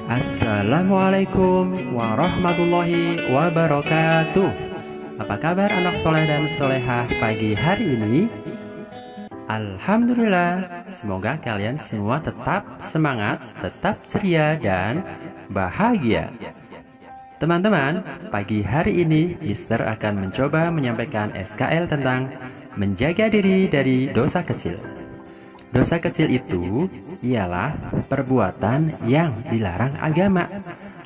Assalamualaikum warahmatullahi wabarakatuh. Apa kabar anak soleh dan solehah pagi hari ini? Alhamdulillah, semoga kalian semua tetap semangat, tetap ceria dan bahagia. Teman-teman, pagi hari ini Mister akan mencoba menyampaikan SKL tentang menjaga diri dari dosa kecil. Dosa kecil itu ialah perbuatan yang dilarang agama,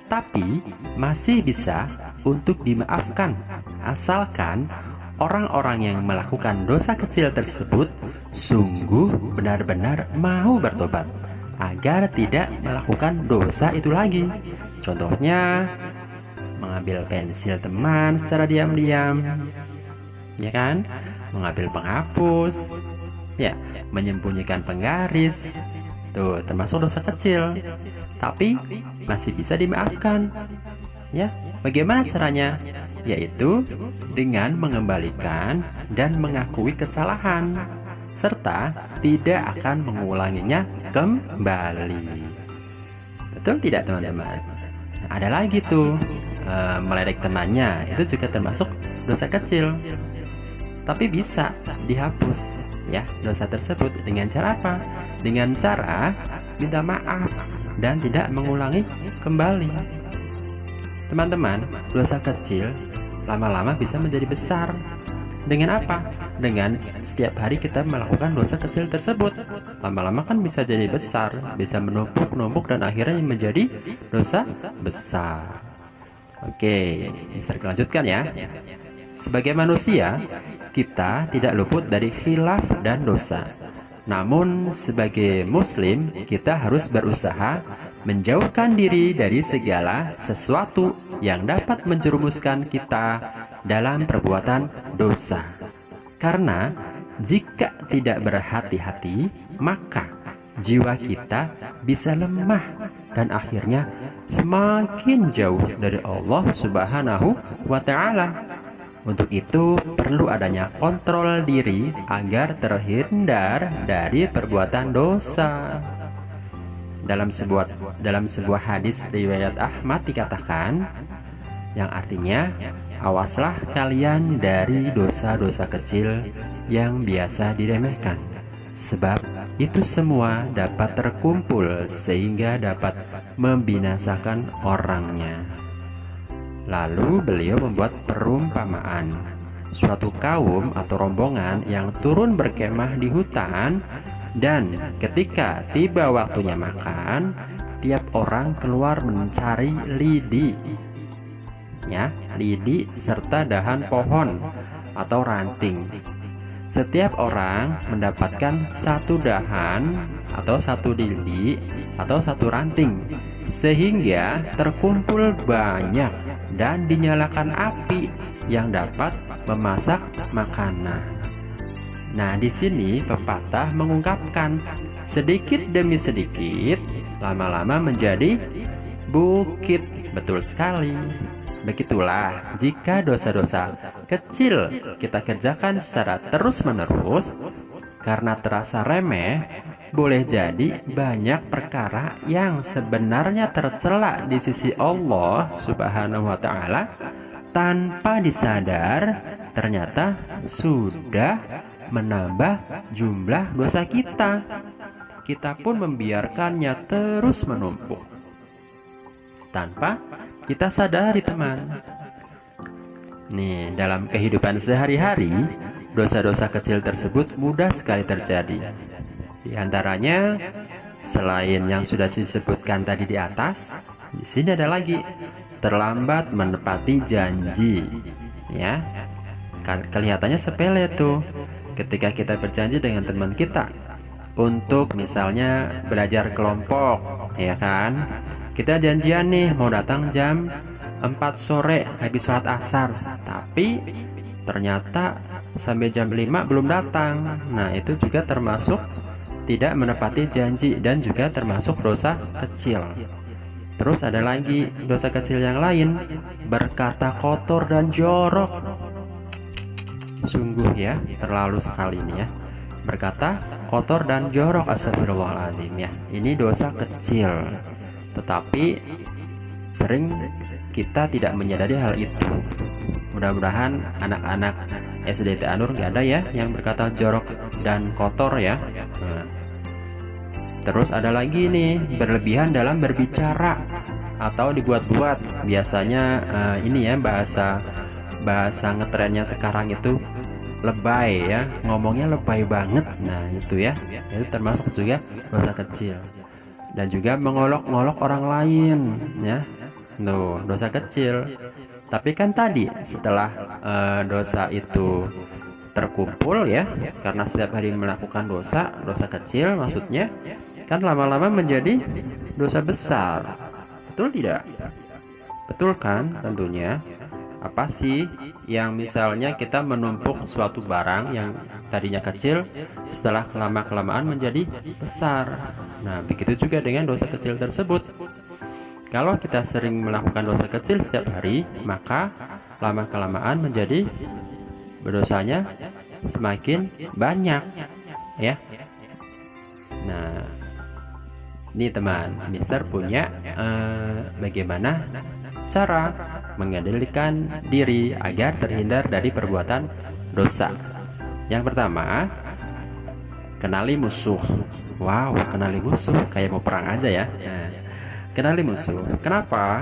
tapi masih bisa untuk dimaafkan, asalkan orang-orang yang melakukan dosa kecil tersebut sungguh benar-benar mau bertobat, agar tidak melakukan dosa itu lagi. Contohnya, mengambil pensil teman secara diam-diam, ya kan? Mengambil penghapus, ya, menyembunyikan penggaris. Tuh, termasuk dosa kecil, tapi masih bisa dimaafkan. Ya, bagaimana caranya? Yaitu dengan mengembalikan dan mengakui kesalahan, serta tidak akan mengulanginya kembali. Betul tidak, teman-teman? Nah, ada lagi tuh, meledek temannya, itu juga termasuk dosa kecil, tapi bisa dihapus, ya, dosa tersebut dengan cara apa? Dengan cara minta maaf dan tidak mengulangi kembali. Teman-teman, dosa kecil lama-lama bisa menjadi besar. Dengan apa? Dengan setiap hari kita melakukan dosa kecil tersebut, lama-lama kan bisa jadi besar, bisa menumpuk-numpuk dan akhirnya menjadi dosa besar. Oke, bisa dilanjutkan ya. Sebagai manusia, kita tidak luput dari khilaf dan dosa. Namun, sebagai muslim, kita harus berusaha menjauhkan diri dari segala sesuatu yang dapat menjerumuskan kita dalam perbuatan dosa. Karena jika tidak berhati-hati, maka jiwa kita bisa lemah dan akhirnya semakin jauh dari Allah Subhanahu wa Ta'ala. Untuk itu perlu adanya kontrol diri agar terhindar dari perbuatan dosa. Dalam sebuah hadis riwayat Ahmad dikatakan, yang artinya, awaslah kalian dari dosa-dosa kecil yang biasa diremehkan, sebab itu semua dapat terkumpul sehingga dapat membinasakan orangnya. Lalu beliau membuat perumpamaan. Suatu kaum atau rombongan yang turun berkemah di hutan, dan ketika tiba waktunya makan, tiap orang keluar mencari lidi, ya, lidi serta dahan pohon atau ranting. Setiap orang mendapatkan satu dahan atau satu lidi atau satu ranting, sehingga terkumpul banyak dan dinyalakan api yang dapat memasak makanan. Nah, di sini pepatah mengungkapkan, sedikit demi sedikit, lama-lama menjadi bukit. Betul sekali. Begitulah, jika dosa-dosa kecil kita kerjakan secara terus-menerus, karena terasa remeh, boleh jadi banyak perkara yang sebenarnya tercela di sisi Allah Subhanahu wa Ta'ala, tanpa disadar ternyata sudah menambah jumlah dosa kita. Kita pun membiarkannya terus menumpuk tanpa kita sadari, teman. Nih, dalam kehidupan sehari-hari, dosa-dosa kecil tersebut mudah sekali terjadi. Di antaranya, selain yang sudah disebutkan tadi di atas, di sini ada lagi terlambat menepati janji. Ya, kelihatannya sepele tuh. Ketika kita berjanji dengan teman kita untuk misalnya belajar kelompok, ya kan? Kita janjian nih mau datang jam 4 sore habis sholat asar, tapi ternyata sampai jam 5 belum datang. Nah, itu juga termasuk tidak menepati janji dan juga termasuk dosa kecil. Terus ada lagi dosa kecil yang lain, berkata kotor dan jorok. Sungguh ya, terlalu sekali ini ya. Berkata kotor dan jorok, astagfirullahaladzim ya. Ini dosa kecil. tetapi sering kita tidak menyadari hal itu. Mudah-mudahan anak-anak SDT Anur nggak ada ya yang berkata jorok dan kotor ya. Nah, terus ada lagi nih, berlebihan dalam berbicara atau dibuat-buat. Biasanya ini ya bahasa ngetrennya sekarang itu lebay ya, ngomongnya lebay banget. Nah itu ya, itu termasuk juga dosa kecil. Dan juga mengolok-olok orang lain ya, tuh dosa kecil. Tapi kan tadi setelah dosa itu terkumpul ya, karena setiap hari melakukan dosa kecil maksudnya, kan lama-lama menjadi dosa besar. Betul tidak? Betul kan tentunya. Apa sih yang misalnya kita menumpuk suatu barang yang tadinya kecil, setelah lama-kelamaan menjadi besar. Nah begitu juga dengan dosa kecil tersebut. Kalau kita sering melakukan dosa kecil setiap hari, maka lama-kelamaan menjadi berdosanya semakin banyak ya. Nah ini teman, Mister punya bagaimana cara mengendalikan diri agar terhindar dari perbuatan dosa. Yang pertama, kenali musuh. Wow, kenali musuh kayak mau perang aja ya. Nah, kenali musuh. Kenapa?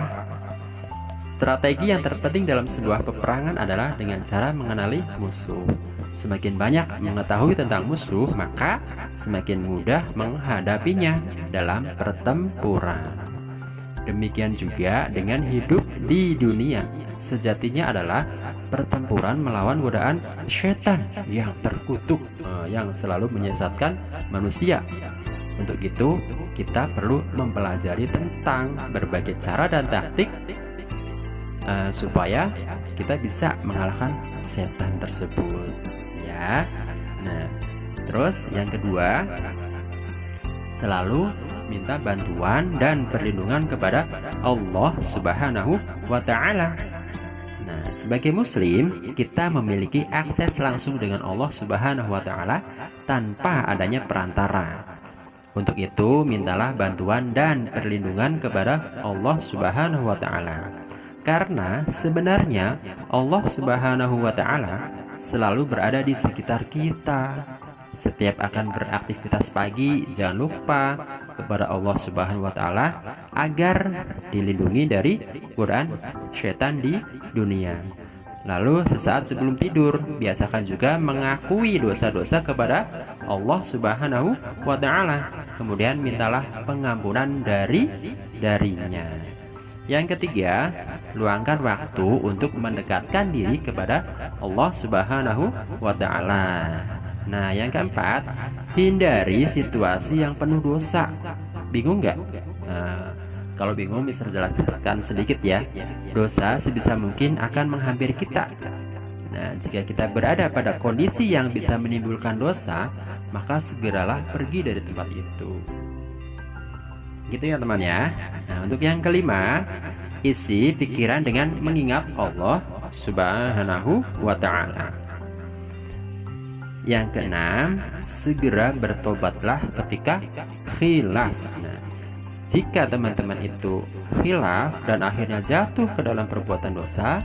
Strategi yang terpenting dalam sebuah peperangan adalah dengan cara mengenali musuh. Semakin banyak mengetahui tentang musuh, maka semakin mudah menghadapinya dalam pertempuran. Demikian juga dengan hidup di dunia. Sejatinya adalah pertempuran melawan godaan setan yang terkutuk, yang selalu menyesatkan manusia. Untuk itu, kita perlu mempelajari tentang berbagai cara dan taktik supaya kita bisa mengalahkan setan tersebut ya. Nah terus yang kedua, selalu minta bantuan dan perlindungan kepada Allah Subhanahu wa Ta'ala. Nah, sebagai muslim, kita memiliki akses langsung dengan Allah Subhanahu wa Ta'ala tanpa adanya perantara. Untuk itu, mintalah bantuan dan perlindungan kepada Allah Subhanahu wa Ta'ala. Karena sebenarnya Allah Subhanahu wa Ta'ala selalu berada di sekitar kita. Setiap akan beraktivitas pagi, jangan lupa kepada Allah Subhanahu wa Ta'ala agar dilindungi dari godaan setan di dunia. Lalu sesaat sebelum tidur, biasakan juga mengakui dosa-dosa kepada Allah Subhanahu wa Ta'ala. Kemudian mintalah pengampunan darinya. Yang ketiga, luangkan waktu untuk mendekatkan diri kepada Allah Subhanahu wa Ta'ala. Nah, yang keempat, hindari situasi yang penuh dosa. Bingung nggak? Nah, kalau bingung, bisa jelaskan sedikit ya. Dosa sebisa mungkin akan menghampiri kita. Nah, jika kita berada pada kondisi yang bisa menimbulkan dosa, maka segeralah pergi dari tempat itu. Gitu ya teman ya. Nah, untuk yang kelima, isi pikiran dengan mengingat Allah Subhanahu wa Ta'ala. Yang keenam, segera bertobatlah ketika khilaf. Nah, jika teman-teman itu khilaf dan akhirnya jatuh ke dalam perbuatan dosa,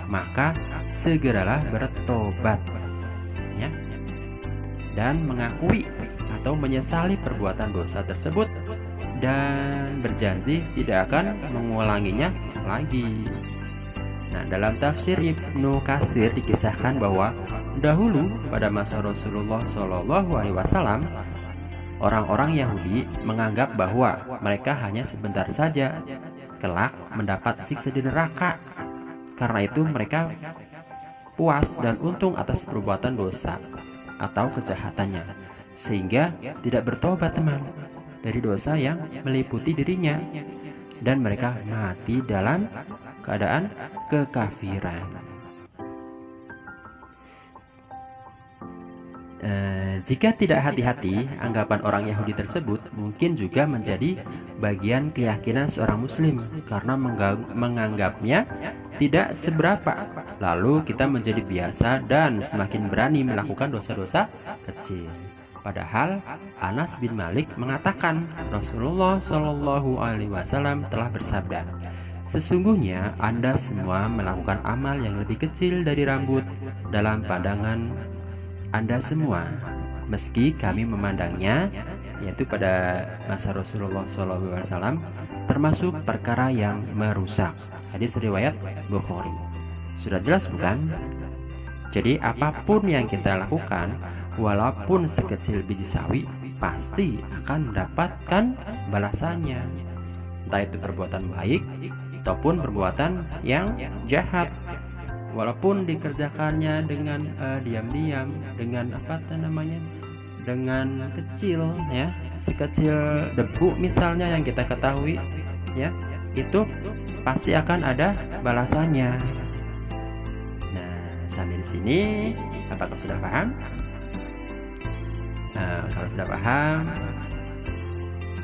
maka segeralah bertobat ya, dan mengakui atau menyesali perbuatan dosa tersebut dan berjanji tidak akan mengulanginya lagi. Nah, dalam tafsir Ibnu Katsir dikisahkan bahwa dahulu pada masa Rasulullah SAW, orang-orang Yahudi menganggap bahwa mereka hanya sebentar saja kelak mendapat siksa di neraka. Karena itu mereka puas dan untung atas perbuatan dosa atau kejahatannya, sehingga tidak bertobat teman dari dosa yang meliputi dirinya, dan mereka mati dalam keadaan kekafiran. Jika tidak hati-hati, anggapan orang Yahudi tersebut mungkin juga menjadi bagian keyakinan seorang muslim karena menganggapnya tidak seberapa. Lalu kita menjadi biasa dan semakin berani melakukan dosa-dosa kecil. Padahal Anas bin Malik mengatakan Rasulullah Shallallahu Alaihi Wasallam telah bersabda, sesungguhnya Anda semua melakukan amal yang lebih kecil dari rambut dalam pandangan Anda semua, meski kami memandangnya, yaitu pada masa Rasulullah SAW, termasuk perkara yang merusak. Hadis riwayat Bukhari. Sudah jelas bukan? Jadi apapun yang kita lakukan, walaupun sekecil biji sawi, pasti akan mendapatkan balasannya. Entah itu perbuatan baik ataupun perbuatan yang jahat. Walaupun dikerjakannya dengan diam-diam, dengan dengan kecil, ya, sekecil debu misalnya yang kita ketahui, ya, itu pasti akan ada balasannya. Nah, sampai di sini, apakah sudah paham? Kalau sudah paham,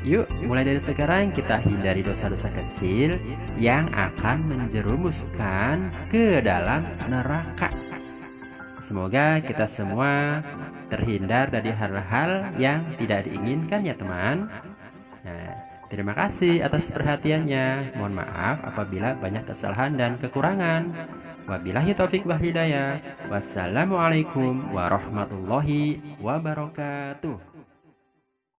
yuk mulai dari sekarang kita hindari dosa-dosa kecil yang akan menjerumuskan ke dalam neraka. Semoga kita semua terhindar dari hal-hal yang tidak diinginkan ya teman. Nah, terima kasih atas perhatiannya. Mohon maaf apabila banyak kesalahan dan kekurangan. Wabillahi taufik wal hidayah. Wassalamualaikum warahmatullahi wabarakatuh.